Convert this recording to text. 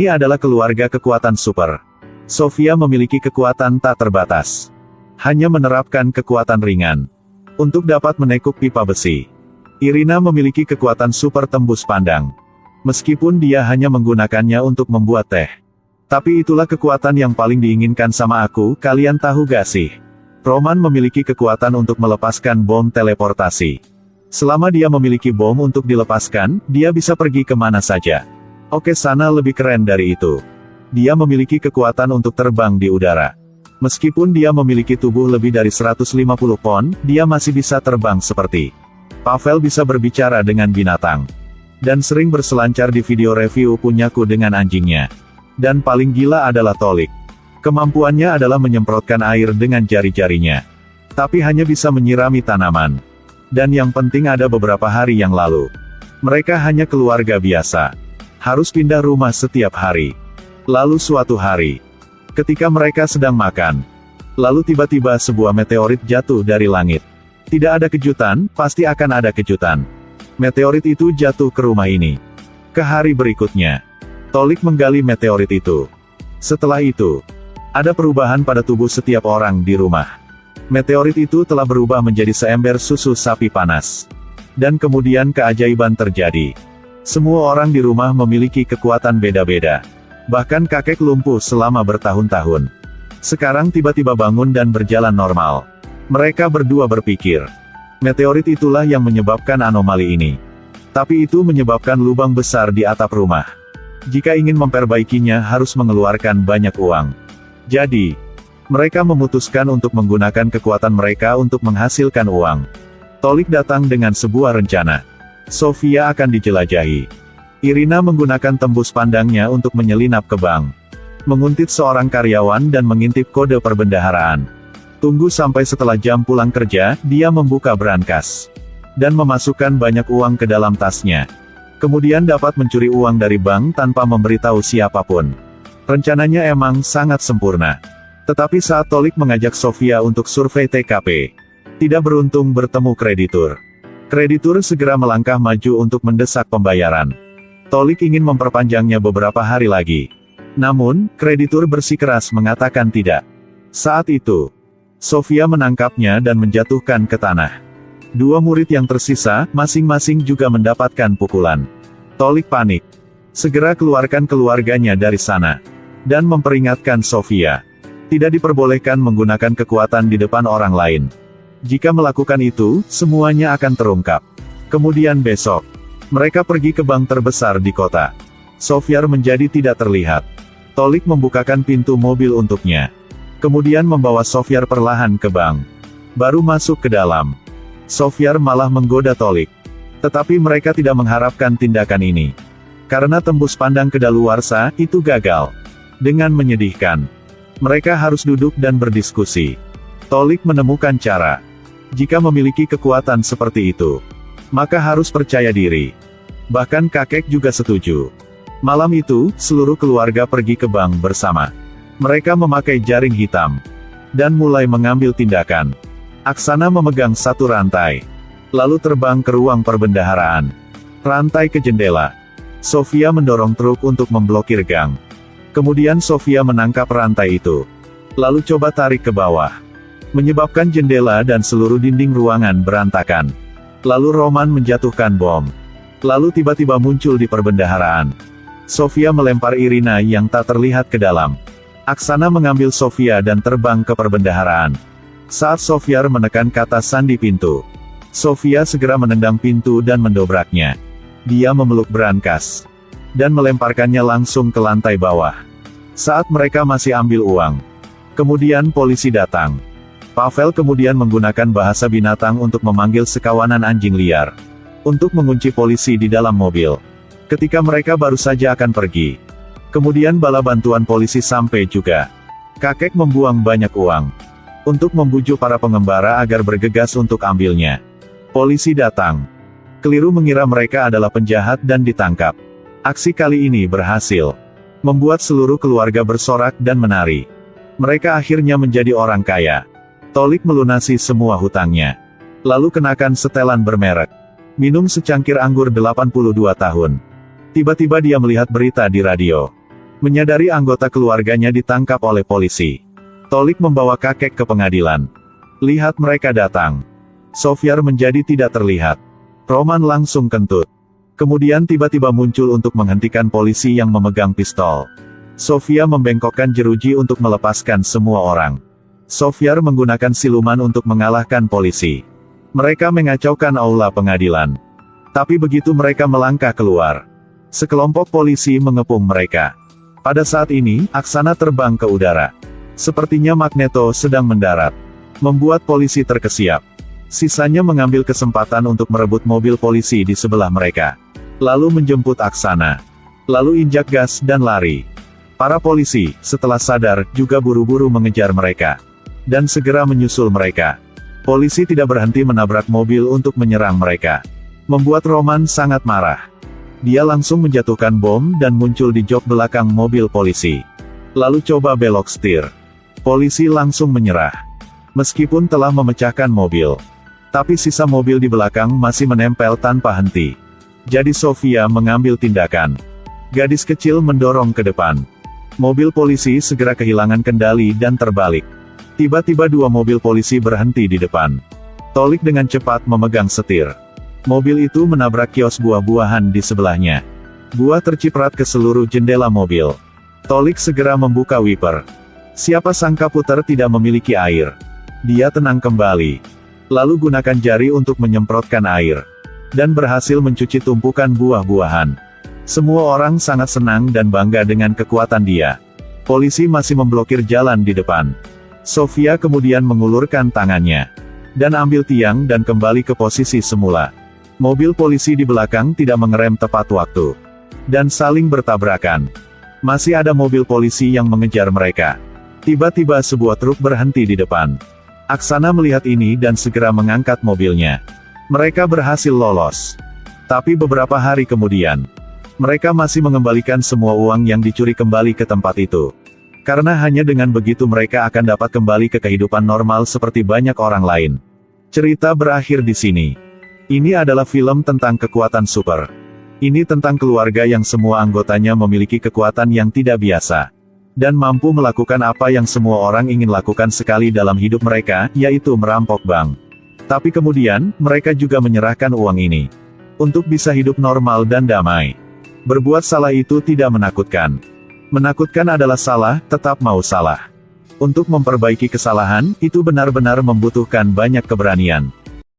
Ini adalah keluarga kekuatan super. Sofia memiliki kekuatan tak terbatas. Hanya menerapkan kekuatan ringan untuk dapat menekuk pipa besi. Irina memiliki kekuatan super tembus pandang. Meskipun dia hanya menggunakannya untuk membuat teh. Tapi itulah kekuatan yang paling diinginkan sama aku, kalian tahu gak sih? Roman memiliki kekuatan untuk melepaskan bom teleportasi. Selama dia memiliki bom untuk dilepaskan, dia bisa pergi kemana saja. Oke, sana lebih keren dari itu. Dia memiliki kekuatan untuk terbang di udara. Meskipun dia memiliki tubuh lebih dari 150 pon, dia masih bisa terbang seperti Pavel bisa berbicara dengan binatang. Dan sering berselancar di video review punyaku dengan anjingnya. Dan paling gila adalah Tolik. Kemampuannya adalah menyemprotkan air dengan jari-jarinya. Tapi hanya bisa menyirami tanaman. Dan yang penting ada beberapa hari yang lalu. Mereka hanya keluarga biasa. Harus pindah rumah setiap hari. Lalu suatu hari, ketika mereka sedang makan, lalu tiba-tiba sebuah meteorit jatuh dari langit. Tidak ada kejutan, pasti akan ada kejutan. Meteorit itu jatuh ke rumah ini. Ke hari berikutnya, Tolik menggali meteorit itu. Setelah itu, ada perubahan pada tubuh setiap orang di rumah. Meteorit itu telah berubah menjadi seember susu sapi panas. Dan kemudian keajaiban terjadi. Semua orang di rumah memiliki kekuatan beda-beda. Bahkan kakek lumpuh selama bertahun-tahun. Sekarang tiba-tiba bangun dan berjalan normal. Mereka berdua berpikir, meteorit itulah yang menyebabkan anomali ini. Tapi itu menyebabkan lubang besar di atap rumah. Jika ingin memperbaikinya harus mengeluarkan banyak uang. Jadi, mereka memutuskan untuk menggunakan kekuatan mereka untuk menghasilkan uang. Tolik datang dengan sebuah rencana. Sofia akan dijelajahi. Irina menggunakan tembus pandangnya untuk menyelinap ke bank. Menguntit seorang karyawan dan mengintip kode perbendaharaan. Tunggu sampai setelah jam pulang kerja, dia membuka brankas. Dan memasukkan banyak uang ke dalam tasnya. Kemudian dapat mencuri uang dari bank tanpa memberitahu siapapun. Rencananya emang sangat sempurna. Tetapi saat Tolik mengajak Sofia untuk survei TKP, tidak beruntung bertemu kreditur. Kreditur segera melangkah maju untuk mendesak pembayaran. Tolik ingin memperpanjangnya beberapa hari lagi. Namun, kreditur bersikeras mengatakan tidak. Saat itu, Sofia menangkapnya dan menjatuhkan ke tanah. Dua murid yang tersisa, masing-masing juga mendapatkan pukulan. Tolik panik. Segera keluarkan keluarganya dari sana. Dan memperingatkan Sofia. Tidak diperbolehkan menggunakan kekuatan di depan orang lain. Jika melakukan itu, semuanya akan terungkap. Kemudian besok, mereka pergi ke bank terbesar di kota. Sofia menjadi tidak terlihat. Tolik membukakan pintu mobil untuknya. Kemudian membawa Sofia perlahan ke bank. Baru masuk ke dalam. Sofia malah menggoda Tolik. Tetapi mereka tidak mengharapkan tindakan ini. Karena tembus pandang kedaluarsa, itu gagal. Dengan menyedihkan. Mereka harus duduk dan berdiskusi. Tolik menemukan cara. Jika memiliki kekuatan seperti itu, maka harus percaya diri. Bahkan kakek juga setuju. Malam itu, seluruh keluarga pergi ke bank bersama. Mereka memakai jaring hitam. Dan mulai mengambil tindakan. Aksana memegang satu rantai. Lalu terbang ke ruang perbendaharaan. Rantai ke jendela. Sofia mendorong truk untuk memblokir gang. Kemudian Sofia menangkap rantai itu. Lalu coba tarik ke bawah. Menyebabkan jendela dan seluruh dinding ruangan berantakan. Lalu Roman menjatuhkan bom. Lalu tiba-tiba muncul di perbendaharaan. Sofia melempar Irina yang tak terlihat ke dalam. Aksana mengambil Sofia dan terbang ke perbendaharaan. Saat Sofia menekan kata sandi pintu, Sofia segera menendang pintu dan mendobraknya. Dia memeluk brankas. Dan melemparkannya langsung ke lantai bawah. Saat mereka masih ambil uang. Kemudian polisi datang. Pavel kemudian menggunakan bahasa binatang untuk memanggil sekawanan anjing liar. Untuk mengunci polisi di dalam mobil. Ketika mereka baru saja akan pergi. Kemudian bala bantuan polisi sampai juga. Kakek membuang banyak uang. Untuk membujuk para pengembara agar bergegas untuk ambilnya. Polisi datang. Keliru mengira mereka adalah penjahat dan ditangkap. Aksi kali ini berhasil. Membuat seluruh keluarga bersorak dan menari. Mereka akhirnya menjadi orang kaya. Tolik melunasi semua hutangnya. Lalu kenakan setelan bermerek. Minum secangkir anggur 82 tahun. Tiba-tiba dia melihat berita di radio. Menyadari anggota keluarganya ditangkap oleh polisi, Tolik membawa kakek ke pengadilan. Lihat mereka datang. Sofiar menjadi tidak terlihat. Roman langsung kentut. Kemudian tiba-tiba muncul untuk menghentikan polisi yang memegang pistol. Sofia membengkokkan jeruji untuk melepaskan semua orang. Sofiar menggunakan siluman untuk mengalahkan polisi. Mereka mengacaukan aula pengadilan. Tapi begitu mereka melangkah keluar, sekelompok polisi mengepung mereka. Pada saat ini, Aksana terbang ke udara. Sepertinya Magneto sedang mendarat, membuat polisi terkesiap. Sisanya mengambil kesempatan untuk merebut mobil polisi di sebelah mereka, lalu menjemput Aksana. Lalu injak gas dan lari. Para polisi, setelah sadar, juga buru-buru mengejar mereka, dan segera menyusul mereka. Polisi tidak berhenti menabrak mobil untuk menyerang mereka, membuat Roman sangat marah. Dia langsung menjatuhkan bom dan muncul di jok belakang mobil polisi. Lalu coba belok setir. Polisi langsung menyerah. Meskipun telah memecahkan mobil, tapi sisa mobil di belakang masih menempel tanpa henti. Jadi Sofia mengambil tindakan. Gadis kecil mendorong ke depan. Mobil polisi segera kehilangan kendali dan terbalik. Tiba-tiba dua mobil polisi berhenti di depan. Tolik dengan cepat memegang setir. Mobil itu menabrak kios buah-buahan di sebelahnya. Buah terciprat ke seluruh jendela mobil. Tolik segera membuka wiper. Siapa sangka puter tidak memiliki air. Dia tenang kembali. Lalu gunakan jari untuk menyemprotkan air. Dan berhasil mencuci tumpukan buah-buahan. Semua orang sangat senang dan bangga dengan kekuatan dia. Polisi masih memblokir jalan di depan. Sofia kemudian mengulurkan tangannya, dan ambil tiang dan kembali ke posisi semula. Mobil polisi di belakang tidak mengerem tepat waktu, dan saling bertabrakan. Masih ada mobil polisi yang mengejar mereka. Tiba-tiba sebuah truk berhenti di depan. Aksana melihat ini dan segera mengangkat mobilnya. Mereka berhasil lolos. Tapi beberapa hari kemudian, mereka masih mengembalikan semua uang yang dicuri kembali ke tempat itu. Karena hanya dengan begitu mereka akan dapat kembali ke kehidupan normal seperti banyak orang lain. Cerita berakhir di sini. Ini adalah film tentang kekuatan super. Ini tentang keluarga yang semua anggotanya memiliki kekuatan yang tidak biasa, dan mampu melakukan apa yang semua orang ingin lakukan sekali dalam hidup mereka, yaitu merampok bank. Tapi kemudian, mereka juga menyerahkan uang ini untuk bisa hidup normal dan damai. Berbuat salah itu tidak menakutkan. Menakutkan adalah salah, tetap mau salah. Untuk memperbaiki kesalahan, itu benar-benar membutuhkan banyak keberanian.